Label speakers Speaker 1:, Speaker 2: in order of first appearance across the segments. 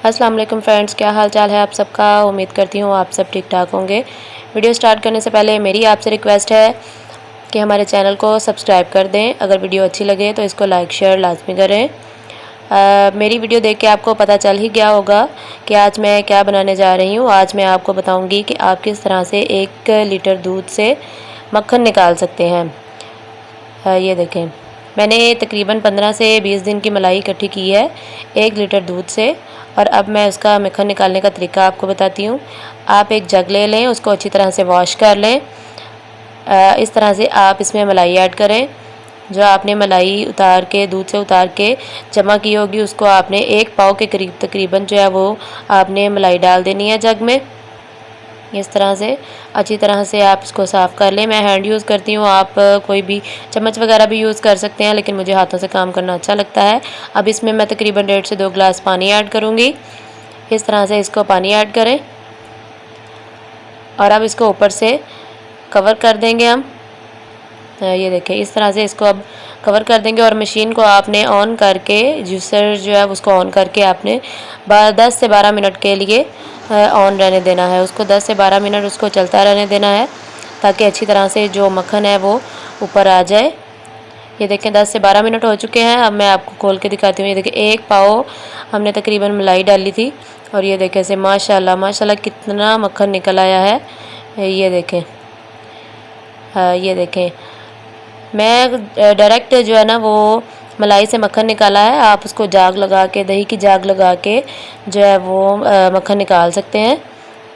Speaker 1: अस्सलाम वालेकुम फ्रेंड्स, क्या हाल चाल है आप सबका। उम्मीद करती हूँ आप सब ठीक ठाक होंगे। वीडियो स्टार्ट करने से पहले मेरी आपसे रिक्वेस्ट है कि हमारे चैनल को सब्सक्राइब कर दें। अगर वीडियो अच्छी लगे तो इसको लाइक शेयर लाजमी करें। मेरी वीडियो देख के आपको पता चल ही गया होगा कि आज मैं क्या बनाने जा रही हूँ। आज मैं आपको बताऊँगी कि आप किस तरह से 1 लीटर दूध से मक्खन निकाल सकते हैं। ये देखें, मैंने तकरीबन 15 से 20 दिन की मलाई इकट्ठी की है 1 लीटर दूध से। और अब मैं उसका मक्खन निकालने का तरीका आपको बताती हूँ। आप एक जग ले लें, उसको अच्छी तरह से वॉश कर लें। इस तरह से आप इसमें मलाई ऐड करें। जो आपने मलाई उतार के दूध से उतार के जमा की होगी उसको आपने 1 पाव के करीब तकरीबन जो है वो आपने मलाई डाल देनी है जग में। इस तरह से अच्छी तरह से आप इसको साफ़ कर लें। मैं हैंड यूज़ करती हूँ, आप कोई भी चम्मच वगैरह भी यूज़ कर सकते हैं, लेकिन मुझे हाथों से काम करना अच्छा लगता है। अब इसमें मैं तकरीबन 1.5 से 2 गिलास पानी ऐड करूँगी। इस तरह से इसको पानी ऐड करें और अब इसको ऊपर से कवर कर देंगे हम। ये देखें, इस तरह से इसको अब कवर कर देंगे और मशीन को आपने ऑन करके, जूसर जो है उसको ऑन करके आपने 10 से 12 मिनट के लिए ऑन रहने देना है। उसको 10 से 12 मिनट उसको चलता रहने देना है ताकि अच्छी तरह से जो मक्खन है वो ऊपर आ जाए। ये देखें 10 से 12 मिनट हो चुके हैं। अब मैं आपको खोल के दिखाती हूँ। ये देखें 1 पाव हमने तकरीबन मलाई डाली थी और ये देखें से माशाल्लाह माशाल्लाह कितना मक्खन निकल आया है। ये देखें, ये देखें, मैं डायरेक्ट जो है ना वो मलाई से मक्खन निकाला है। आप उसको जाग लगा के, दही की जाग लगा के जो है वो मक्खन निकाल सकते हैं।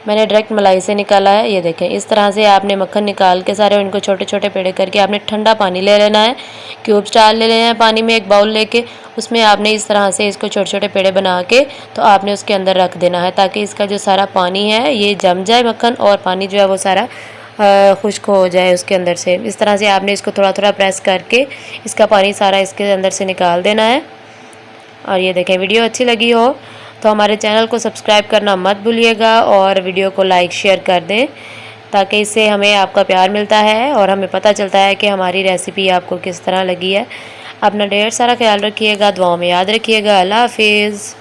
Speaker 1: मैंने डायरेक्ट मलाई से निकाला है। ये देखें, इस तरह से आपने मक्खन निकाल के सारे उनको छोटे छोटे पेड़े करके आपने ठंडा पानी ले लेना है। क्यूब्स डाल ले लेना है पानी में, एक बाउल लेके उसमें आपने इस तरह से इसको छोटे छोटे पेड़े बना के तो आपने उसके अंदर रख देना है ताकि इसका जो सारा पानी है ये जम जाए मक्खन और पानी जो है वो सारा खुश्क हो जाए उसके अंदर से। इस तरह से आपने इसको थोड़ा थोड़ा प्रेस करके इसका पानी सारा इसके अंदर से निकाल देना है। और ये देखें, वीडियो अच्छी लगी हो तो हमारे चैनल को सब्सक्राइब करना मत भूलिएगा और वीडियो को लाइक शेयर कर दें ताकि इससे हमें आपका प्यार मिलता है और हमें पता चलता है कि हमारी रेसिपी आपको किस तरह लगी है। अपना ढेर सारा ख्याल रखिएगा, दुआओं में याद रखिएगा। अल्लाह हाफिज़।